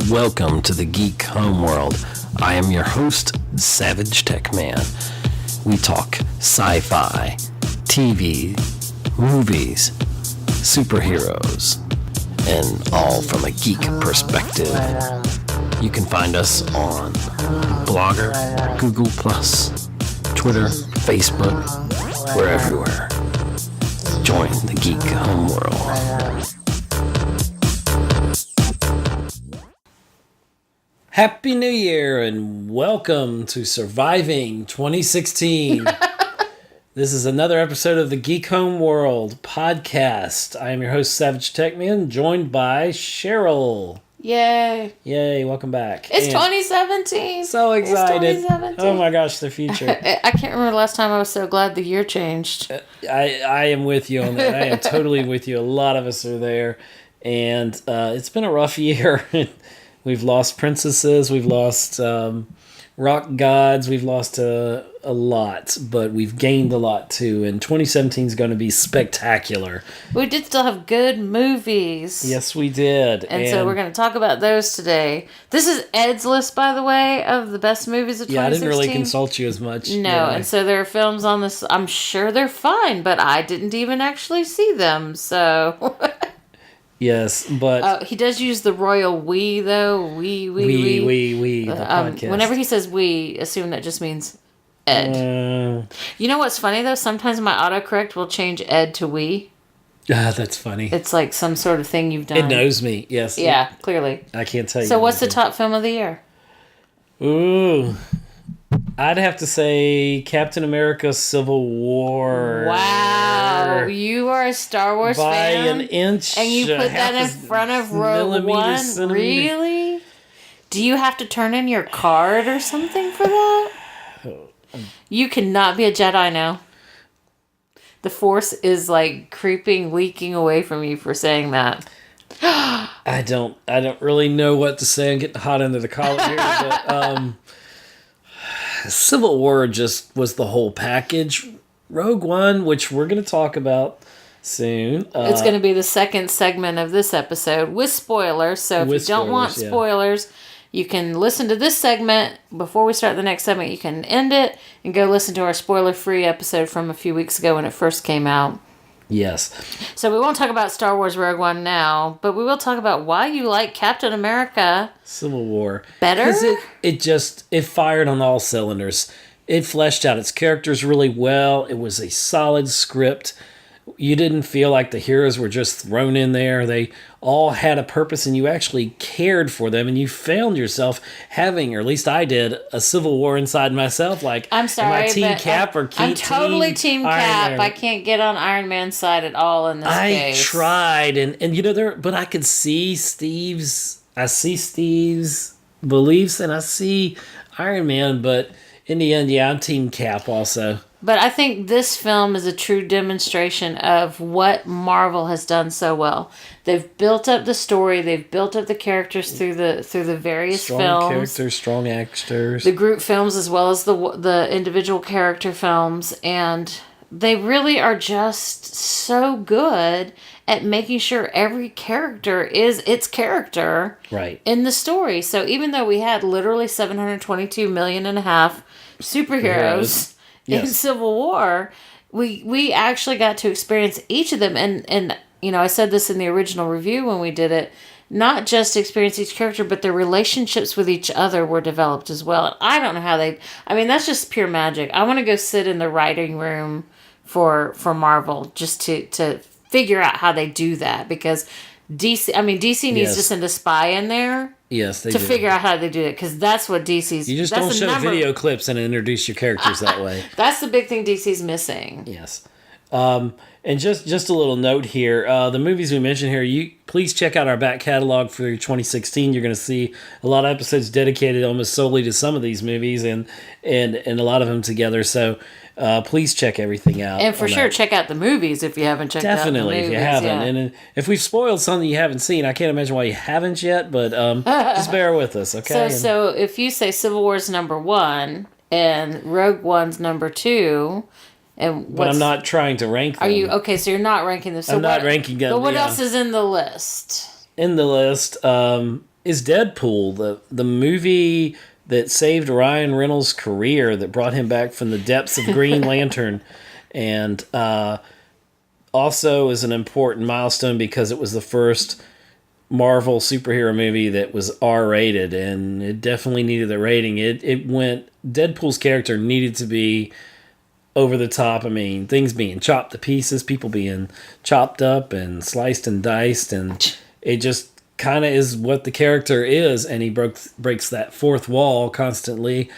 Welcome to the Geek Homeworld. I am your host, SavageTechman. We talk sci-fi, TV, movies, superheroes, and all from a geek perspective. You can find us on Blogger, Google+, Twitter, Facebook. We're everywhere. Join the Geek Homeworld. Happy New Year and welcome to Surviving 2016. This is another episode of the Geek Homeworld podcast. I am your host, SavageTechman, joined by Cheryl. Yay. Yay, welcome back. It's 2017. So excited. It's 2017. Oh my gosh, the future. I can't remember the last time I was so glad the year changed. I am with you on that. I am totally with you. A lot of us are there. And it's been a rough year. We've lost princesses, we've lost rock gods, we've lost a lot, but we've gained a lot too, and 2017 is going to be spectacular. We did still have good movies. Yes, we did. And so we're going to talk about those today. This is Ed's list, by the way, of the best movies of 2016. Yeah, I didn't really consult you as much. No, and so there are films on this, I'm sure they're fine, but I didn't even actually see them, so... Yes, but... he does use the royal we, though. We, the podcast. Whenever he says we, assume that just means Ed. You know what's funny, though? Sometimes my autocorrect will change Ed to we. Ah, that's funny. It's like some sort of thing you've done. It knows me, yes. Yeah, clearly. I can't tell you. So what's the top film of the year? Ooh... I'd have to say Captain America Civil War. Wow. You are a Star Wars by fan? By an inch. And you put that in front of Rogue One? Centimeter. Really? Do you have to turn in your card or something for that? You cannot be a Jedi now. The Force is like leaking away from you for saying that. I don't really know what to say. I'm getting hot under the collar here, but Civil War just was the whole package. Rogue One, which we're going to talk about soon. It's going to be the second segment of this episode with spoilers. So if you don't want spoilers, you can listen to this segment. Before we start the next segment, you can end it and go listen to our spoiler-free episode from a few weeks ago when it first came out. Yes. So we won't talk about Star Wars Rogue One now, but we will talk about why you like Captain America Civil War better. Because it fired on all cylinders. It fleshed out its characters really well. It was a solid script. You didn't feel like the heroes were just thrown in there. They all had a purpose, and you actually cared for them, and you found yourself having, or at least I did, a Civil War inside myself. Like, I'm sorry, am I Team Cap or I'm totally Team Cap. I can't get on Iron Man's side at all in this case. I tried, and you know, but I could see Steve's beliefs, and I see Iron Man, but in the end, yeah, I'm Team Cap also. But I think this film is a true demonstration of what Marvel has done so well. They've built up the story, they've built up the characters through the various films. Strong characters, strong actors. The group films as well as the individual character films, and they really are just so good at making sure every character is its character in the story. So even though we had literally 722 million and a half superheroes in Civil War, we actually got to experience each of them. And you know, I said this in the original review when we did it, not just experience each character, but their relationships with each other were developed as well. And I don't know how that's just pure magic. I want to go sit in the writing room for Marvel just to figure out how they do that, because DC needs to send a spy in there. Yes, they to do. figure out how they do it, because that's what DC's... You just don't show video clips and introduce your characters that way. That's the big thing DC's missing. Yes. And just a little note here. The movies we mentioned here, please check out our back catalog for 2016. You're going to see a lot of episodes dedicated almost solely to some of these movies, and a lot of them together. So please check everything out. And for sure, check out the movies if you haven't checked out the movies. Definitely, if you haven't. Yeah. And if we've spoiled something you haven't seen, I can't imagine why you haven't yet, but just bear with us, okay? So if you say Civil War's number 1 and Rogue One's number 2... But I'm not trying to rank them. Are you okay? So you're not ranking them. So I'm not ranking them. But what else is in the list? In the list, is Deadpool, the movie that saved Ryan Reynolds' career, that brought him back from the depths of Green Lantern, and also is an important milestone because it was the first Marvel superhero movie that was R-rated, and it definitely needed a rating. Deadpool's character needed to be over the top. I mean, things being chopped to pieces, people being chopped up and sliced and diced, and it just kind of is what the character is, and he breaks that fourth wall constantly,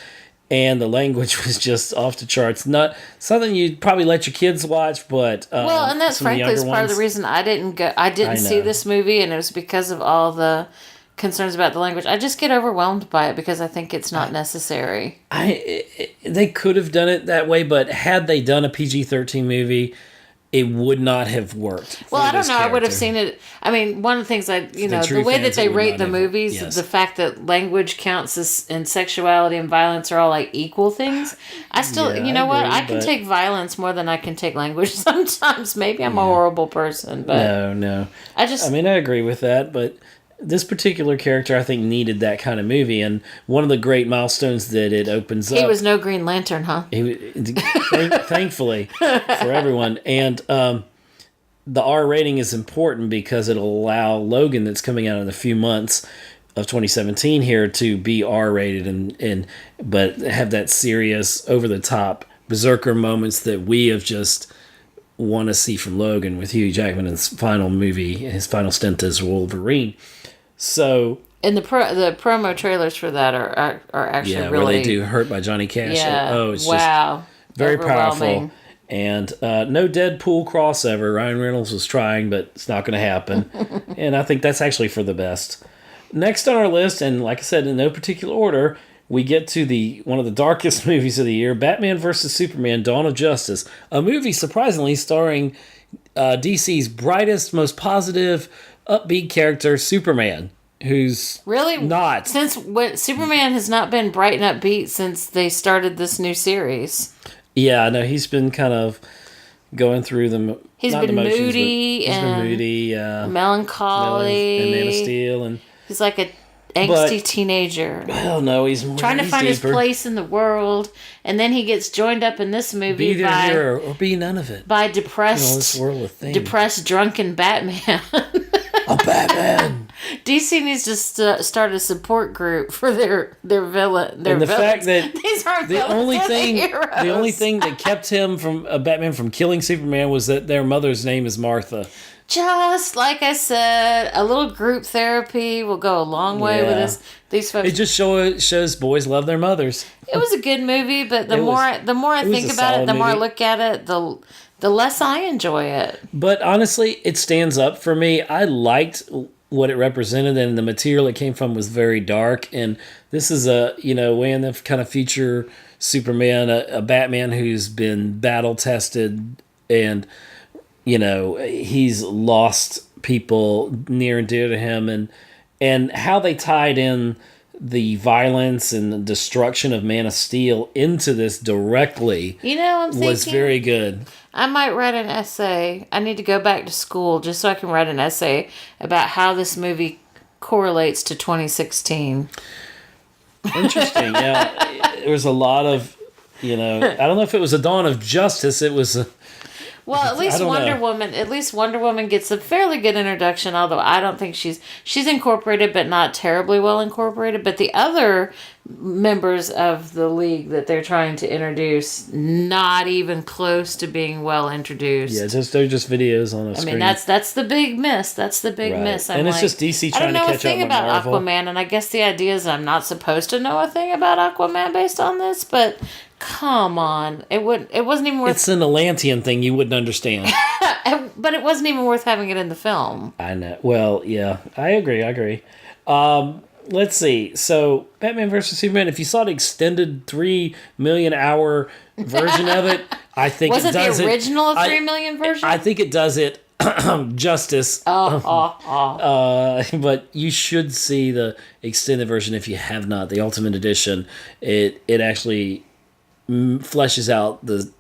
and the language was just off the charts. Not something you'd probably let your kids watch, but well, and that's frankly is part of the reason I didn't see this movie, and it was because of all the concerns about the language. I just get overwhelmed by it because I think it's not necessary. They could have done it that way, but had they done a PG-13 movie, it would not have worked. Well, I don't know. I would have seen it. I mean, one of the things the way that they rate the movies, yes. The fact that language counts as, and sexuality and violence are all like equal things. I still, I can take violence more than I can take language sometimes. Maybe I'm a horrible person, but no. I agree with that, but this particular character, I think, needed that kind of movie, and one of the great milestones that it opens up. He was no Green Lantern, huh? Thankfully for everyone, and the R rating is important because it'll allow Logan, that's coming out in a few months of 2017 here, to be R rated but have that serious, over the top berserker moments that we have just want to see from Logan with Hugh Jackman in his final movie, his final stint as Wolverine. So, and the promo trailers for that are actually really, where they do "Hurt" by Johnny Cash. Yeah, it's just very powerful. And no Deadpool crossover. Ryan Reynolds was trying, but it's not going to happen. And I think that's actually for the best. Next on our list, and like I said, in no particular order, we get to one of the darkest movies of the year, Batman vs. Superman: Dawn of Justice, a movie surprisingly starring DC's brightest, most positive, upbeat character, Superman, who's really not. Superman has not been bright and upbeat since they started this new series. Yeah, no, he's been kind of going through them. He's been moody and melancholy, and Man of Steel, and he's like a angsty teenager. Well, no, he's trying to find his place in the world, and then he gets joined up in this movie be their hero or be none of it by depressed drunken Batman. A Batman. DC needs to start a support group for their villain. And the villains. Fact that these aren't the only thing that kept him from Batman from killing Superman was that their mother's name is Martha. Just like I said, a little group therapy will go a long way with these folks. It just shows boys love their mothers. It was a good movie, but the more I think about it, the more I look at it, the less I enjoy it. But honestly, it stands up for me. I liked what it represented, and the material it came from was very dark. And this is a way in the kind of feature Superman, a Batman who's been battle tested, and he's lost people near and dear to him, and how they tied in the violence and the destruction of Man of Steel into this directly was very good. I might write an essay. I need to go back to school just so I can write an essay about how this movie correlates to 2016. Interesting. Yeah, there was a lot of, I don't know if it was a Dawn of Justice. It was well, at least Wonder Woman gets a fairly good introduction, although I don't think she's incorporated, but not terribly well incorporated. But the other members of the League that they're trying to introduce, not even close to being well introduced. Yeah, they're just videos on a screen. I mean, that's the big miss. That's the big miss. And it's just DC trying to catch up with Marvel. I don't know a thing about Aquaman, and I guess the idea is I'm not supposed to know a thing about Aquaman based on this, but come on. It wasn't even worth... It's an Atlantean thing you wouldn't understand. But it wasn't even worth having it in the film. I know. Well, yeah. I agree. Let's see. So, Batman vs. Superman, if you saw the extended 3 million hour version of it, I think it does it. Was it the original 3 million version? I think it does it justice. But you should see the extended version if you have not. The Ultimate Edition. It actually fleshes out the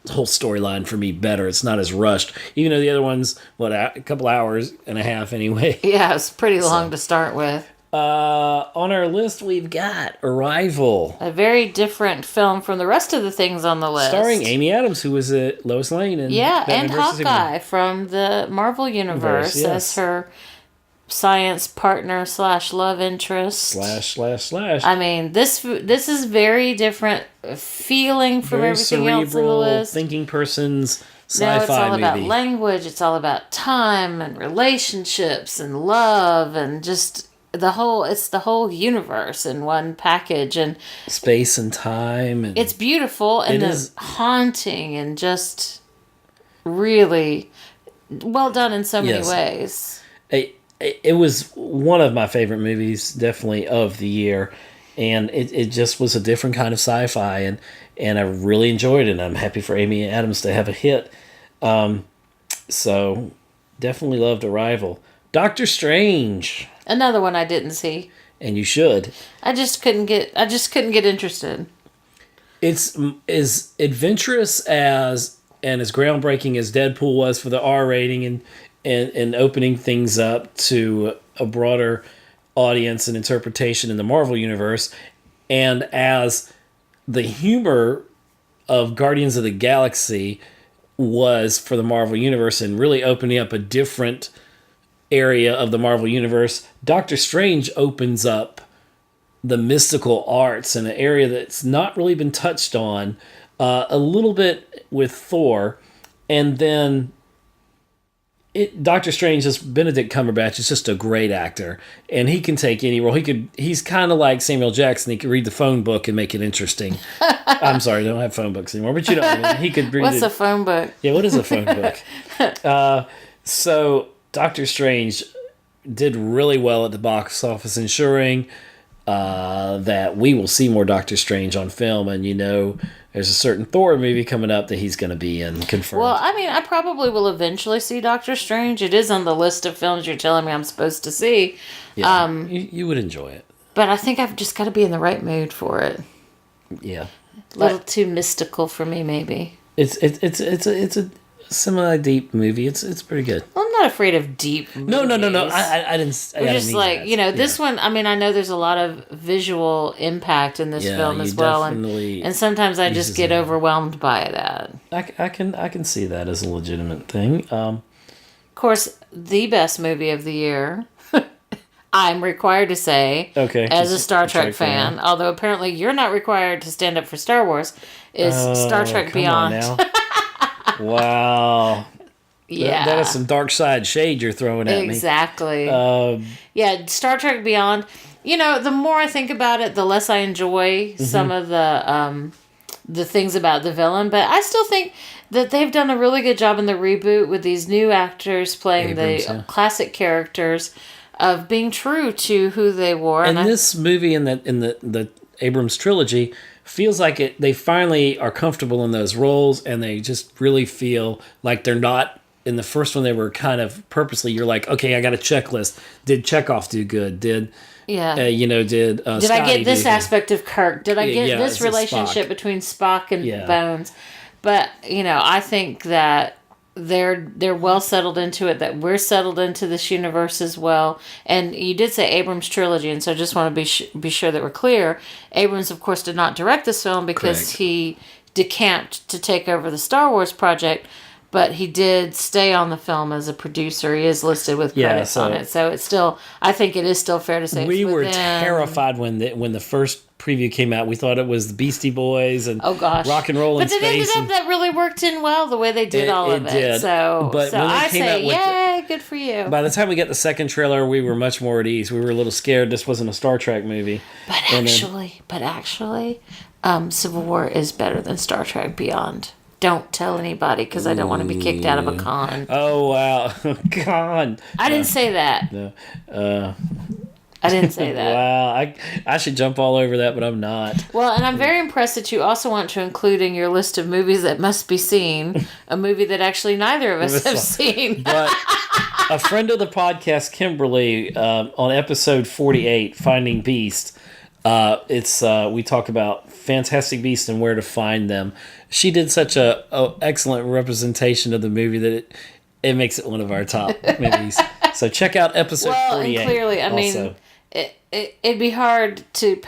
whole storyline for me better. It's not as rushed, even though the other one's a couple hours and a half anyway. Yeah, it's pretty long to start with. On our list, we've got Arrival, A very different film from the rest of the things on the list. starring Amy Adams, who was Lois Lane in Yeah, Batman and vs. Superman. Hawkeye from the Marvel Universe Yes. as her science partner / love interest. / I mean, this is very different feeling from Very everything else on the cerebral, list. thinking person's No, sci-fi it's all movie. about language. It's all about time and relationships and love and just it's the whole universe in one package, and Space and time. And it's beautiful and It is. haunting and just really well done in so many Yes. ways. It was one of my favorite movies, definitely of the year, and it just was a different kind of sci-fi, and I really enjoyed it. And I'm happy for Amy Adams to have a hit. So definitely loved Arrival. Doctor Strange, Another one I didn't see. and you should. I just couldn't get interested. It's as adventurous as and as groundbreaking as Deadpool was for the R rating and opening things up to a broader audience and interpretation in the Marvel universe, and as the humor of Guardians of the Galaxy was for the Marvel universe and really opening up a different area of the Marvel universe. Doctor Strange opens up the mystical arts in an area that's not really been touched on a little bit with Thor, and then Doctor Strange, just Benedict Cumberbatch is just a great actor, and he can take any role. He's kind of like Samuel Jackson. He could read the phone book and make it interesting. I'm sorry, I don't have phone books anymore, but you know what I mean. He could read What's a phone book? Yeah, what is a phone book? So Doctor Strange did really well at the box office, ensuring that we will see more Doctor Strange on film. And there's a certain Thor movie coming up that he's going to be in, confirmed. Well, I mean, I probably will eventually see Doctor Strange. It is on the list of films you're telling me I'm supposed to see. Yeah, you would enjoy it. But I think I've just got to be in the right mood for it. Yeah, A little too mystical for me, maybe. it's a semi-deep movie. It's pretty good. Well, I'm not afraid of deep movies. No. I didn't. We're just like, this one, I mean, I know there's a lot of visual impact in this film as well. And sometimes I just get overwhelmed by that. I can see that as a legitimate thing. Of course, the best movie of the year, I'm required to say, as a Star Trek fan, although apparently you're not required to stand up for Star Wars, is Star Trek Beyond. Wow. Yeah. That is some dark side shade you're throwing at me. Exactly. Yeah, Star Trek Beyond. The more I think about it, the less I enjoy some of the things about the villain. But I still think that they've done a really good job in the reboot with these new actors playing the classic characters of being true to who they were. And this movie in the Abrams trilogy feels like they finally are comfortable in those roles, and they just really feel like they're not. In the first one, they were kind of purposely. You're like, okay, I got a checklist. Did Chekhov do good? Did did I get this aspect of Kirk? Did I get this it's relationship Spock. between Spock and Bones? But I think that they're well settled into it, that we're settled into this universe as well. And you did say Abrams trilogy, and so I just want to be sure that we're clear. Abrams, of course, did not direct this film because he decamped to take over the Star Wars project, but he did stay on the film as a producer. He is listed with credits on it. So it's still, I think it is still fair to say we were terrified when the first preview came out. We thought it was the Beastie Boys and rock and roll in space. But it ended up that really worked in well the way they did all of it. Did. So I say, yay, good for you. By the time we got the second trailer, we were much more at ease. We were a little scared this wasn't a Star Trek movie. But actually, Civil War is better than Star Trek Beyond. Don't tell anybody because I don't want to be kicked out of a con. Oh, wow. Con. I didn't say that. No. I didn't say that. Wow. I should jump all over that, but I'm not. Well, and I'm very impressed that you also want to include in your list of movies that must be seen a movie that actually neither of us have seen. But a friend of the podcast, Kimberly, on episode 48, Finding Beast, we talk about Fantastic Beasts and where to find them. She did such a excellent representation of the movie that it makes it one of our top movies. So check out episode 48. And clearly, I mean, it'd be hard to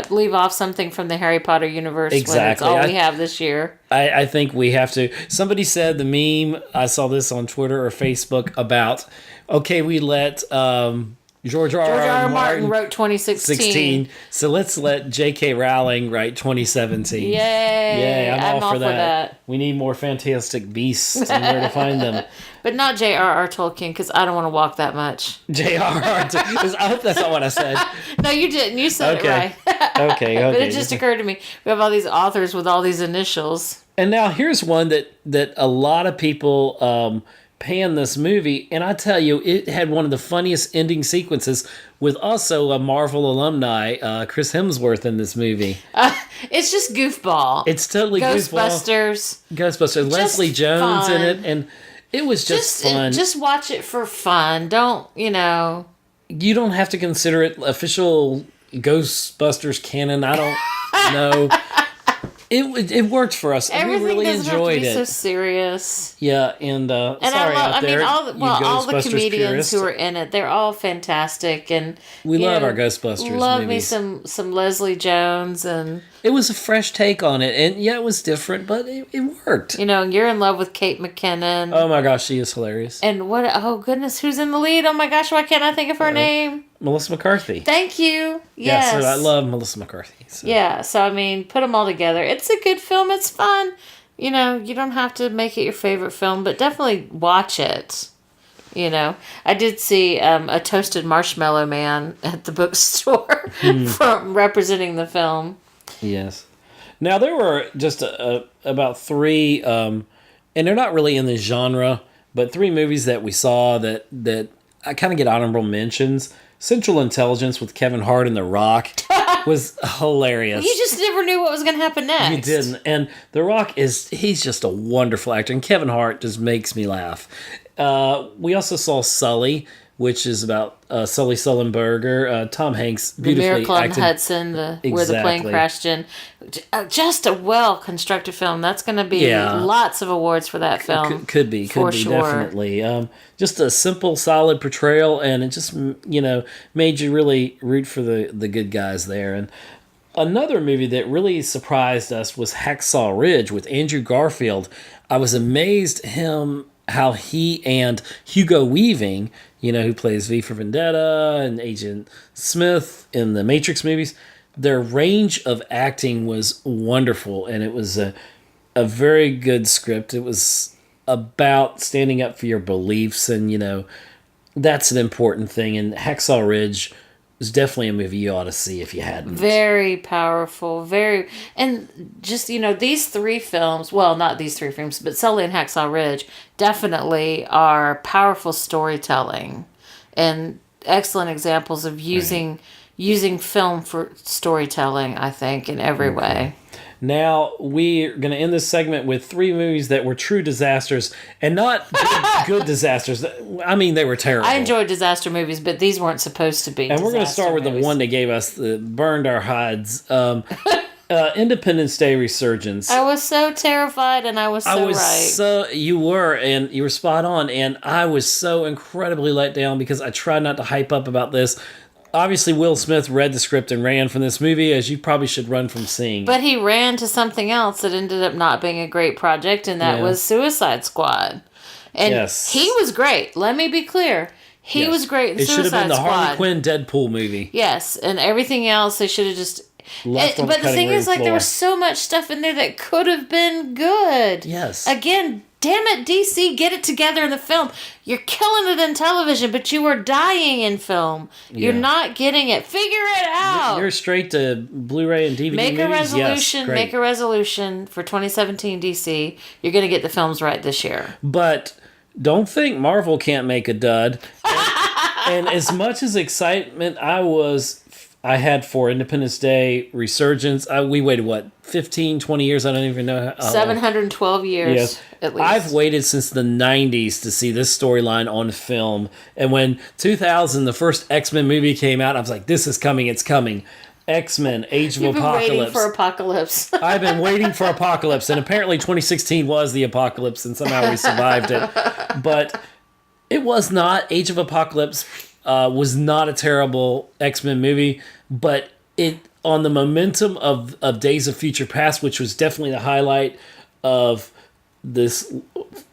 leave off something from the Harry Potter universe when it's all we have this year. I think we have to. Somebody said the meme, I saw this on Twitter or Facebook about, okay, we let George R. Martin wrote 2016. So let's let J.K. Rowling write 2017. Yay! I'm all for that. We need more fantastic beasts and where to find them. But not J.R.R. Tolkien, because I don't want to walk that much. J.R.R. I hope that's not what I said. No, you didn't. You said it right. Okay. But it just occurred to me. We have all these authors with all these initials. And now here's one that a lot of people pan this movie, and I tell you, it had one of the funniest ending sequences with also a Marvel alumni, Chris Hemsworth, in this movie. It's just goofball. It's totally Ghostbusters. Ghostbusters. Leslie Jones fun. in it, and it was just fun. Just watch it for fun. Don't, You don't have to consider it official Ghostbusters canon. I don't know. It worked for us. Everything we really doesn't enjoyed have to be it. so serious. Yeah, and sorry out there, all the Ghostbusters comedians purists. who are in it, they're all fantastic, and we love our Ghostbusters. Love movies. me some Leslie Jones, and it was a fresh take on it, and yeah, it was different, but it worked. You're in love with Kate McKinnon. Oh my gosh, she is hilarious. And what? Oh goodness, who's in the lead? Oh my gosh, why can't I think of her name? Melissa McCarthy. Thank you. Yes. Yeah, so I love Melissa McCarthy. So. Yeah, so put them all together. It's a good film. It's fun. You don't have to make it your favorite film, but definitely watch it. I did see a toasted marshmallow man at the bookstore from representing the film. Yes. Now there were just about three, and they're not really in the genre, but three movies that we saw that I kind of get honorable mentions. Central Intelligence with Kevin Hart and The Rock was hilarious. You just never knew what was going to happen next. You didn't. And The Rock he's just a wonderful actor. And Kevin Hart just makes me laugh. We also saw Sully, which is about Sully Sullenberger. Tom Hanks beautifully The Miracle on acted. Hudson, where the plane crashed in. Just a well-constructed film. That's going to be lots of awards for that film. Could be, definitely. Just a simple, solid portrayal, and it just, made you really root for the good guys there. And another movie that really surprised us was Hacksaw Ridge with Andrew Garfield. I was amazed how he and Hugo Weaving, who plays V for Vendetta and Agent Smith in the Matrix movies, their range of acting was wonderful, and it was a very good script. It was about standing up for your beliefs, and, that's an important thing, and Hacksaw Ridge is definitely a movie you ought to see if you hadn't. Very powerful, and just, these three films, well, not these three films, but Sully and Hacksaw Ridge definitely are powerful storytelling and excellent examples of using film for storytelling, I think, in every way. Now, we're going to end this segment with three movies that were true disasters, and not good disasters. I mean, they were terrible. I enjoyed disaster movies, but these weren't supposed to be. And we're going to start with the one that gave us burned our hides. Independence Day Resurgence. I was so terrified, and I was right. You were spot on, and I was so incredibly let down because I tried not to hype up about this. Obviously, Will Smith read the script and ran from this movie, as you probably should run from seeing. But he ran to something else that ended up not being a great project, and that was Suicide Squad. And he was great. Let me be clear. He was great in Suicide Squad. It should have been the Harley Quinn Deadpool movie. Yes, and everything else, they should have just... But the thing is, there was so much stuff in there that could have been good. Yes. Again, damn it, DC, get it together in the film. You're killing it in television, but you are dying in film. You're not getting it. Figure it out. You're straight to Blu-ray and DVD Make movies. Make a resolution for 2017 DC. You're going to get the films right this year. But don't think Marvel can't make a dud. And as much as excitement I had for Independence Day Resurgence, we waited, 15, 20 years? I don't even know. 712 years, at least. I've waited since the 90s to see this storyline on film. And when 2000, the first X-Men movie came out, I was like, this is coming, it's coming. X-Men, Age of Apocalypse. You've been waiting for Apocalypse. I've been waiting for Apocalypse, and apparently 2016 was the Apocalypse, and somehow we survived it. But it was not. Age of Apocalypse was not a terrible X-Men movie, but it on the momentum of Days of Future Past, which was definitely the highlight of this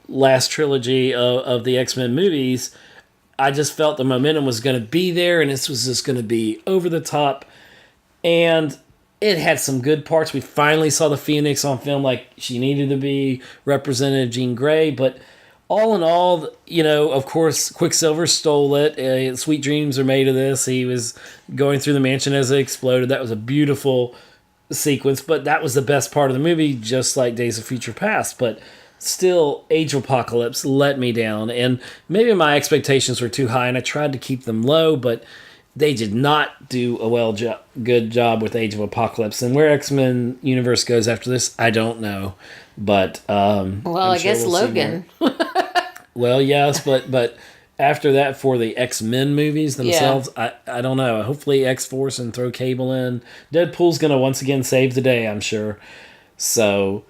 last trilogy of the X-Men movies. I just felt the momentum was going to be there, and this was just going to be over the top. And it had some good parts. We finally saw the Phoenix on film like she needed to be, represented Jean Grey. But all in all, of course, Quicksilver stole it. Sweet dreams are made of this. He was going through the mansion as it exploded. That was a beautiful sequence. But that was the best part of the movie, just like Days of Future Past. But still, Age of Apocalypse let me down. And maybe my expectations were too high, and I tried to keep them low, but they did not do a good job with Age of Apocalypse. And where X-Men universe goes after this, I don't know. But I guess Logan. Well, yes, but after that, for the X-Men movies themselves, I don't know. Hopefully X-Force and throw Cable in. Deadpool's going to once again save the day, I'm sure. So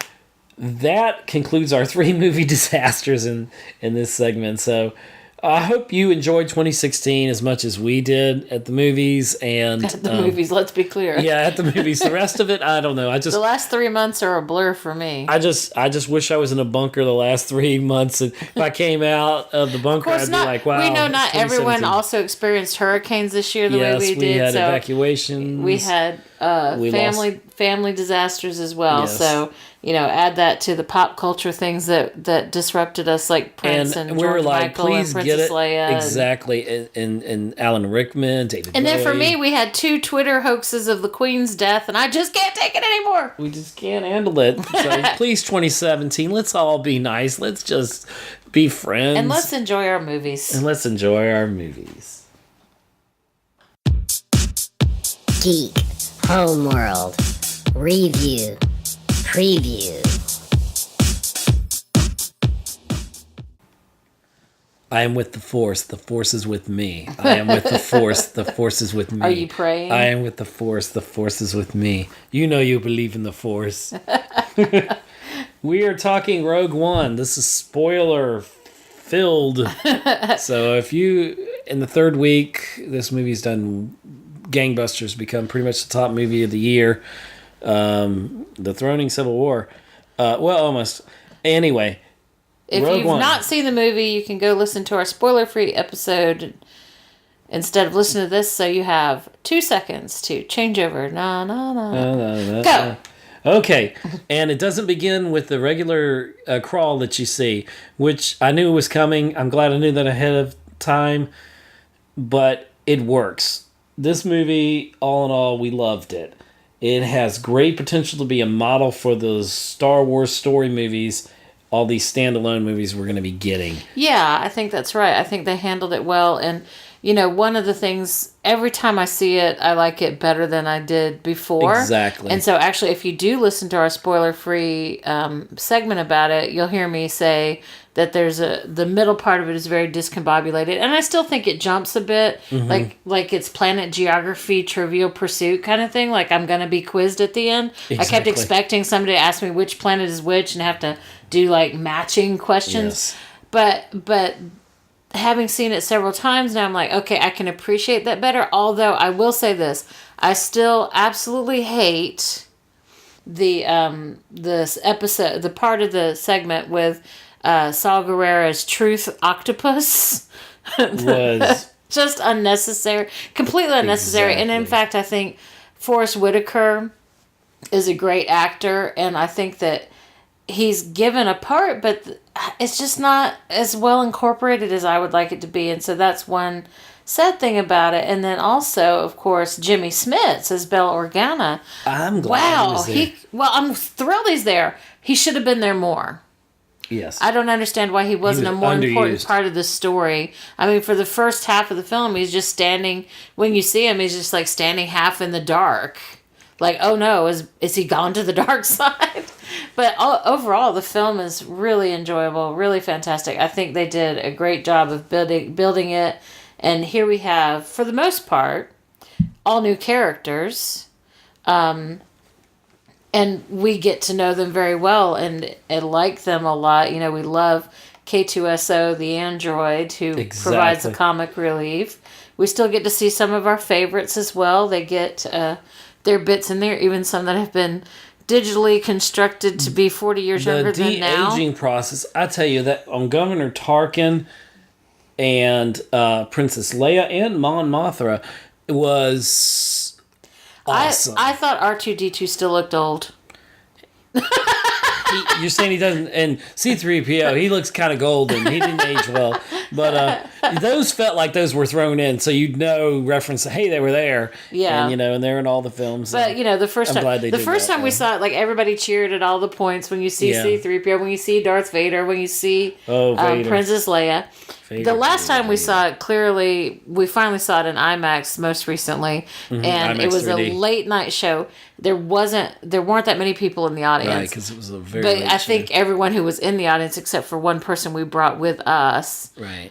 that concludes our 3 movie disasters in this segment. So I hope you enjoyed 2016 as much as we did at the movies. And at the movies, let's be clear. Yeah, at the movies. The rest of it, I don't know. The last 3 months are a blur for me. I just wish I was in a bunker the last 3 months. And if I came out of the bunker, I'd be like, wow. We know not everyone also experienced hurricanes this year the way we did. We had evacuations. We had family disasters as well. Yes. So, add that to the pop culture things that disrupted us, like Prince and George Michael and Princess Leia. Exactly. And Alan Rickman, David Bowie. And then for me, we had 2 Twitter hoaxes of the Queen's death, and I just can't take it anymore. We just can't handle it. So please, 2017, let's all be nice. Let's just be friends. And let's enjoy our movies. Geek Homeworld Review Preview. I am with the Force. The Force is with me. I am with the Force. The Force is with me. Are you praying? I am with the Force. The Force is with me. You know you believe in the Force. We are talking Rogue One. This is spoiler filled. So if you, in the 3rd week, this movie's done gangbusters, become pretty much the top movie of the year. Dethroning Civil War. Almost. Anyway. If you've not seen the movie, you can go listen to our spoiler-free episode instead of listening to this, so you have 2 seconds to change over. Go! Okay, and it doesn't begin with the regular crawl that you see, which I knew was coming. I'm glad I knew that ahead of time, but it works. This movie, all in all, we loved it. It has great potential to be a model for those Star Wars story movies, all these standalone movies we're going to be getting. Yeah, I think that's right. I think they handled it well. And, one of the things, every time I see it, I like it better than I did before. Exactly. And so actually, if you do listen to our spoiler-free segment about it, you'll hear me say that the middle part of it is very discombobulated. And I still think it jumps a bit, like it's Planet Geography Trivial Pursuit kind of thing. Like I'm going to be quizzed at the end. Exactly. I kept expecting somebody to ask me which planet is which and have to do like matching questions. Yes. But having seen it several times now, I'm like, okay, I can appreciate that better. Although I will say this, I still absolutely hate this episode, the part of the segment with Saw Gerrera's Truth Octopus. Was just unnecessary, completely unnecessary. Exactly. And in fact, I think Forrest Whitaker is a great actor, and I think that he's given a part, but it's just not as well incorporated as I would like it to be. And so that's one sad thing about it. And then also, of course, Jimmy Smits as Bell Organa. I'm glad he was there. I'm thrilled he's there. He should have been there more. Yes. I don't understand why he wasn't a more important part of the story. I mean, for the first half of the film, he's just standing, when you see him, he's just like standing half in the dark. Like, oh no, is he gone to the dark side? But overall, the film is really enjoyable, really fantastic. I think they did a great job of building it. And here we have, for the most part, all new characters. And we get to know them very well and like them a lot. You know, we love K2SO, the android, who provides the comic relief. We still get to see some of our favorites as well. They get their bits in there, even some that have been digitally constructed to be 40 years younger than now. The de-aging process, I tell you that on Governor Tarkin and Princess Leia and Mon Mothra was awesome. I thought R2-D2 still looked old. You're saying he doesn't, and C-3PO, he looks kind of golden. He didn't age well. But those felt like those were thrown in, so you'd know reference, hey, they were there. Yeah. And, and they're in all the films. But, the first time we saw it, like, everybody cheered at all the points when you see C-3PO, when you see Darth Vader, when you see Princess Leia. The last time we saw it, clearly, we finally saw it in IMAX most recently, and IMAX it was 3D. a late night show. There weren't that many people in the audience. Right, because it was a very But late I show. think everyone who was in the audience, except for one person we brought with us, Right.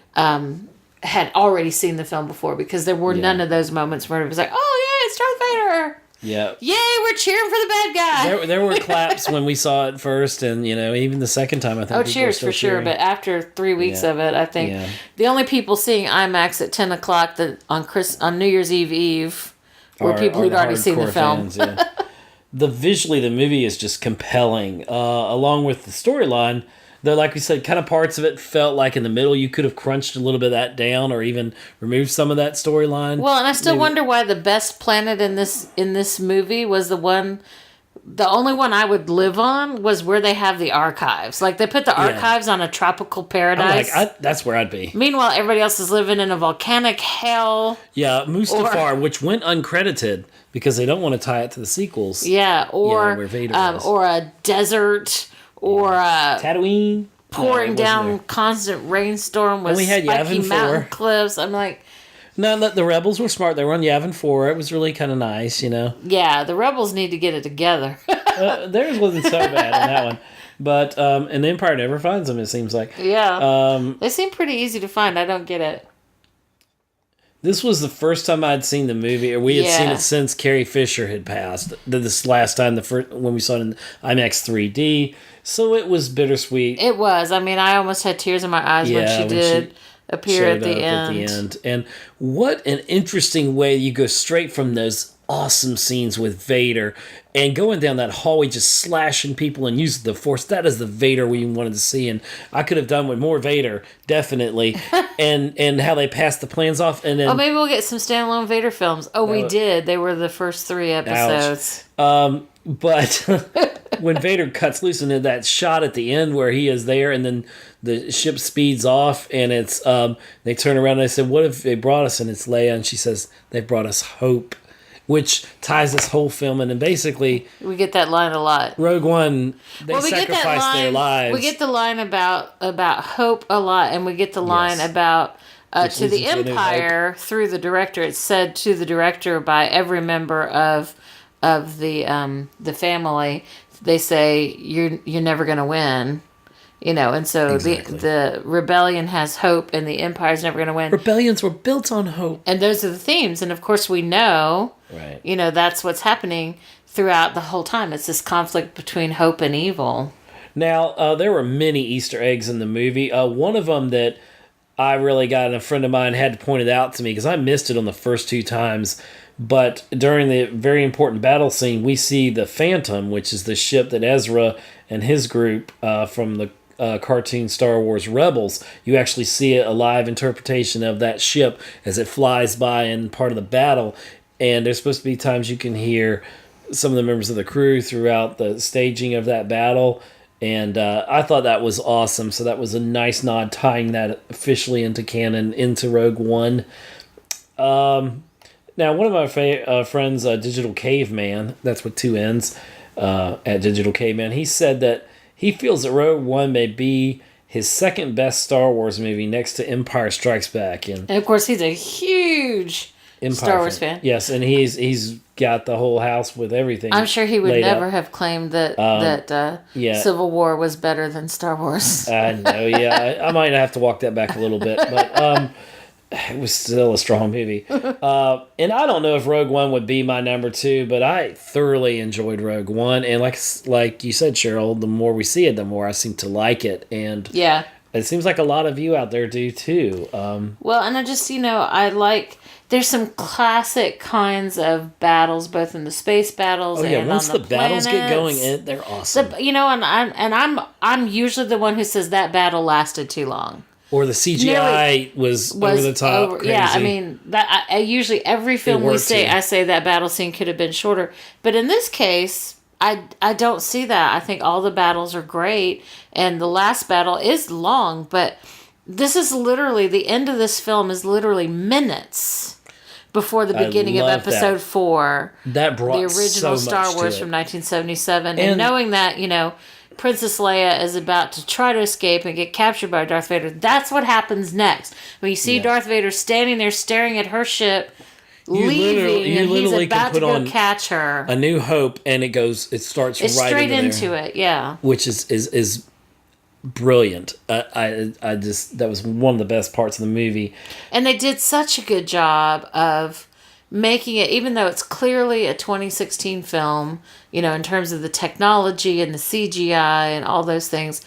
had already seen the film before, because there were none of those moments where it was like, oh, yeah, it's Darth Vader. Yeah. Yay, we're cheering for the bad guy. There were claps when we saw it first, and even the second time I think. Oh, people cheers were still for sure! cheering. But after 3 weeks of it, I think the only people seeing IMAX at 10 o'clock on New Year's Eve were people who'd already seen the film. Fans, yeah. Visually, the movie is just compelling, along with the storyline. Though, like we said, kind of parts of it felt like in the middle you could have crunched a little bit of that down, or even removed some of that storyline. Well, and I still wonder why the best planet in this movie was the only one I would live on was where they have the archives. Like, they put the archives on a tropical paradise. That's where I'd be. Meanwhile, everybody else is living in a volcanic hell. Yeah, Mustafar, which went uncredited because they don't want to tie it to the sequels. Yeah, or where Vader was. or a desert, or Tatooine. pouring down constant rainstorm with we had spiky Yavin mountain 4. cliffs. I'm like, No, the Rebels were smart. They were on Yavin 4. It was really kind of nice, yeah, the rebels need to get it together. Theirs wasn't so bad on that one. But, and the Empire never finds them, it seems like. Yeah. They seem pretty easy to find. I don't get it. This was the first time I'd seen the movie, or we had seen it since Carrie Fisher had passed. This last time, when we saw it in IMAX 3D. So it was bittersweet. It was. I mean, I almost had tears in my eyes when she did appear at the end. And what an interesting way you go straight from those awesome scenes with Vader and going down that hallway just slashing people and using the Force. That is the Vader we wanted to see, and I could have done with more Vader, definitely. and how they passed the plans off, and then maybe we'll get some standalone Vader films. We did. They were the first 3 episodes. But when Vader cuts loose and that shot at the end where he is there, and then the ship speeds off, and it's they turn around and they said, "What if they brought us?" And it's Leia, and she says, "They brought us hope," which ties this whole film in. And basically, we get that line a lot. Rogue One, they sacrificed their lives. We get the line about hope a lot, and we get the line about to the Empire through the director. It's said to the director by every member of the family. They say you're never going to win. And so the rebellion has hope, and the Empire's never going to win. Rebellions were built on hope. And those are the themes. And of course we know, right. That's what's happening throughout the whole time. It's this conflict between hope and evil. Now, there were many Easter eggs in the movie. One of them that I really got, and a friend of mine had to point it out to me because I missed it on the first 2 times. But during the very important battle scene, we see the Phantom, which is the ship that Ezra and his group from the cartoon Star Wars Rebels, you actually see a live interpretation of that ship as it flies by in part of the battle. And there's supposed to be times you can hear some of the members of the crew throughout the staging of that battle. And I thought that was awesome. So that was a nice nod tying that officially into canon, into Rogue One. Now, one of my friends, Digital Caveman, that's with 2 N's, at Digital Caveman, he said that he feels that Rogue One may be his second best Star Wars movie next to Empire Strikes Back. And of course, he's a huge Star Wars fan. Yes, and he's got the whole house with everything. I'm sure he would never have claimed that Civil War was better than Star Wars. I know, yeah. I might have to walk that back a little bit, but it was still a strong movie. And I don't know if Rogue One would be my number 2, but I thoroughly enjoyed Rogue One. And like you said, Cheryl, the more we see it, the more I seem to like it. And yeah, it seems like a lot of you out there do too. Well, and I just, I like there's some classic kinds of battles, both in the space battles and once on the battles get going, planets. they're awesome. I'm usually the one who says that battle lasted too long. Or the CGI was over the top. Crazy. Yeah, I mean that. I usually every film we say, I say that battle scene could have been shorter. But in this case, I don't see that. I think all the battles are great, and the last battle is long. But this is literally the end of this film is literally minutes before the beginning of episode 4. That brought the original so Star much Wars to it. from 1977, and knowing that Princess Leia is about to try to escape and get captured by Darth Vader. That's what happens next. When you see Darth Vader standing there staring at her ship, leaving, and he's about to go catch her. A New Hope, and it starts right straight into it, yeah. Which is brilliant. I just, that was one of the best parts of the movie. And they did such a good job of making it, even though it's clearly a 2016 film, in terms of the technology and the CGI and all those things,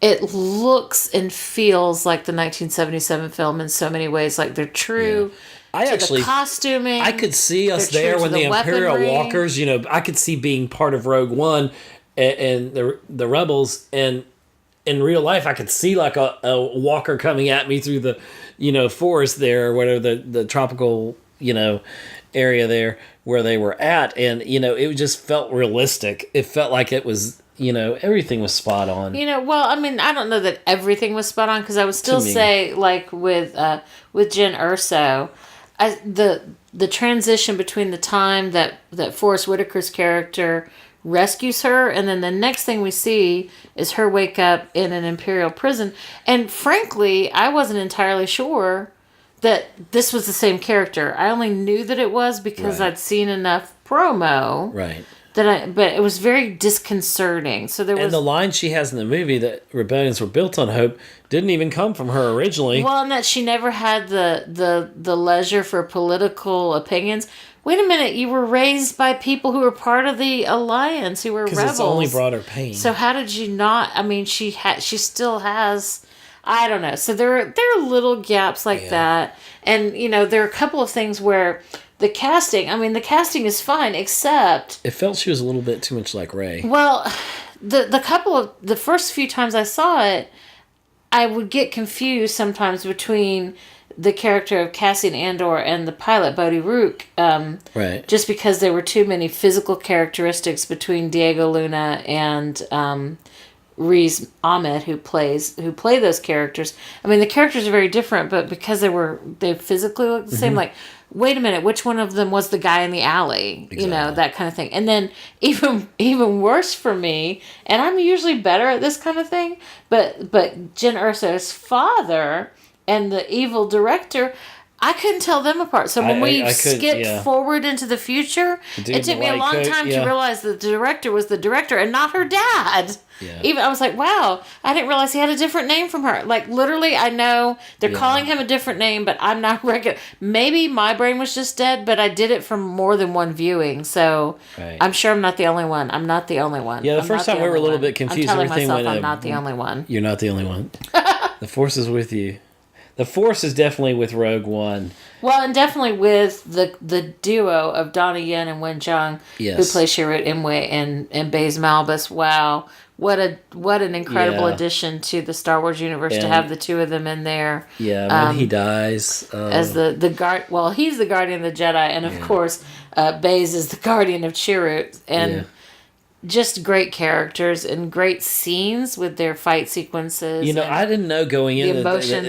it looks and feels like the 1977 film in so many ways. Like they're true. Yeah. The costuming. I could see us there when the Imperial Walkers, I could see being part of Rogue One and the Rebels, and in real life, I could see like a walker coming at me through the, forest there, or whatever, the tropical, area there where they were at. And, it just felt realistic. It felt like it was, everything was spot on. Well, I mean, I don't know that everything was spot on, because I would still say, like with Jen Erso, the transition between the time that Forrest Whitaker's character rescues her, and then the next thing we see is her wake up in an Imperial prison. And frankly, I wasn't entirely sure that this was the same character. I only knew that it was because I'd seen enough promo. Right. But it was very disconcerting. So there was, and the line she has in the movie that rebellions were built on hope didn't even come from her originally. Well, and that she never had the leisure for political opinions. Wait a minute, you were raised by people who were part of the Alliance, who were rebels. It's only brought her pain. So how did you not? I mean, she still has. I don't know. So there are little gaps like that, and there are a couple of things where the casting. I mean, the casting is fine, except it felt she was a little bit too much like Rey. Well, the first few times I saw it, I would get confused sometimes between the character of Cassian Andor and the pilot Bodhi Rook, right? Just because there were too many physical characteristics between Diego Luna and Riz Ahmed, who play those characters. I mean, the characters are very different, but because they physically look the same, like, wait a minute, which one of them was the guy in the alley? Exactly. That kind of thing. And then even worse for me, and I'm usually better at this kind of thing, but Jen Erso's father and the evil director, I couldn't tell them apart. So when we skipped forward into the future, it took me a long time to realize that the director was the director and not her dad. Yeah. Even I was like, wow, I didn't realize he had a different name from her. Like, literally, I know they're calling him a different name, but I'm not regular. Maybe my brain was just dead, but I did it from more than one viewing. So I'm sure I'm not the only one. I'm not the only one. Yeah, the first time we were a little bit confused. I'm telling myself I'm not the only one. You're not the only one. The Force is with you. The Force is definitely with Rogue One. Well, and definitely with the duo of Donnie Yen and Wen Zhang, who play Chirrut Imwe and Baze Malbus. Wow, what an incredible addition to the Star Wars universe to have the two of them in there. Yeah, when he dies as the guard. Well, he's the guardian of the Jedi, and of course, Baze is the guardian of Chirrut, and. Just great characters and great scenes with their fight sequences. I didn't know going in that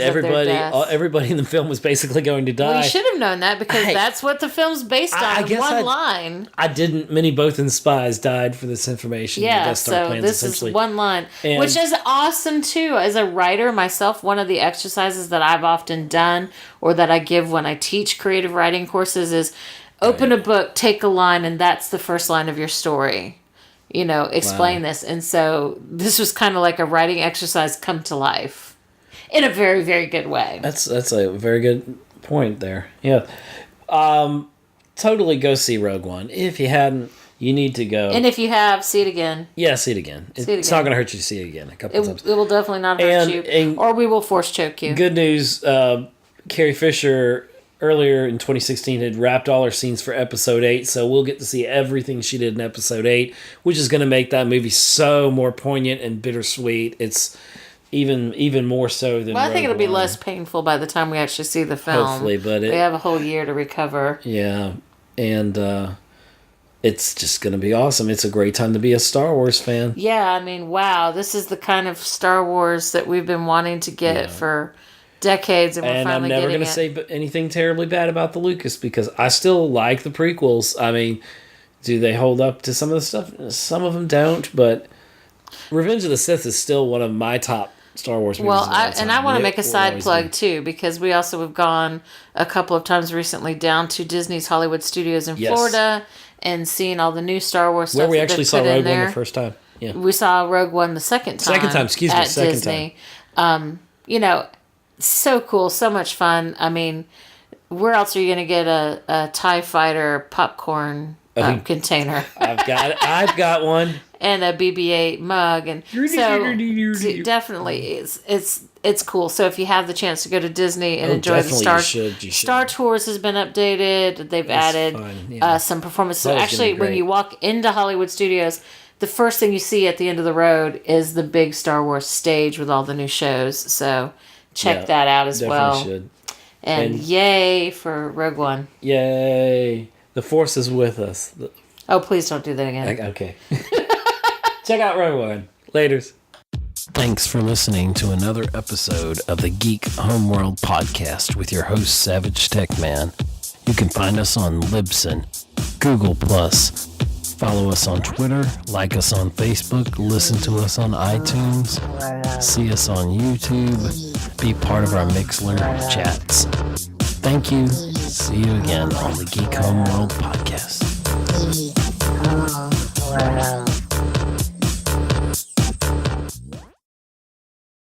everybody in the film was basically going to die. Well, you should have known that because that's what the film's based on. I guess one line. I didn't. Many Bothan spies died for this information. Yeah, so this is one line, which is awesome too. As a writer myself, one of the exercises that I've often done or that I give when I teach creative writing courses is open a book, take a line, and that's the first line of your story. Explain this. And so this was kind of like a writing exercise come to life in a very, very good way. That's a very good point there. Yeah. Totally go see Rogue One. If you hadn't, you need to go. And if you have, see it again. Yeah, see it again. It's not going to hurt you to see it again a couple times. It will definitely not hurt you. Or we will force choke you. Good news, Carrie Fisher earlier in 2016 had wrapped all her scenes for episode 8, so we'll get to see everything she did in episode 8, which is going to make that movie so more poignant and bittersweet. It's even more so than Well, I think Rogue it'll be One. less painful by the time we actually see the film. Hopefully, but we have a whole year to recover. Yeah, and it's just going to be awesome. It's a great time to be a Star Wars fan. Yeah, I mean, wow, this is the kind of Star Wars that we've been wanting to get for decades, and we're And I'm finally never getting going to it. say anything terribly bad about the Lucas, because I still like the prequels. I mean, do they hold up to some of the stuff? Some of them don't, but Revenge of the Sith is still one of my top Star Wars movies. Well, of all time. I want to It make a will side always plug be. too, because we also have gone a couple of times recently down to Disney's Hollywood Studios in Yes. Florida and seen all the new Star Wars stuff Where we that actually they've saw put in Rogue One there. the first time. Yeah. We saw Rogue One the second time. At second Disney. You know, so cool, so much fun. I mean, where else are you going to get a TIE fighter popcorn container? I've got one. And a BB-8 mug, and so definitely it's cool. So if you have the chance to go to Disney and enjoy the definitely you should. Star Tours has been updated. They've added fun, yeah. some performances. So That was gonna actually, be when great. you walk into Hollywood Studios, the first thing you see at the end of the road is the big Star Wars stage with all the new shows. So check that out as Definitely well. should. And yay for Rogue One. Yay. The Force is with us. Oh, please don't do that again. Okay. Check out Rogue One. Laters. Thanks for listening to another episode of the Geek Homeworld podcast with your host, SavageTechman. You can find us on Libsyn, Google+, follow us on Twitter, like us on Facebook, listen to us on iTunes, see us on YouTube, be part of our Mixler chats. Thank you. See you again on the Geek Homeworld podcast. Geek Homeworld.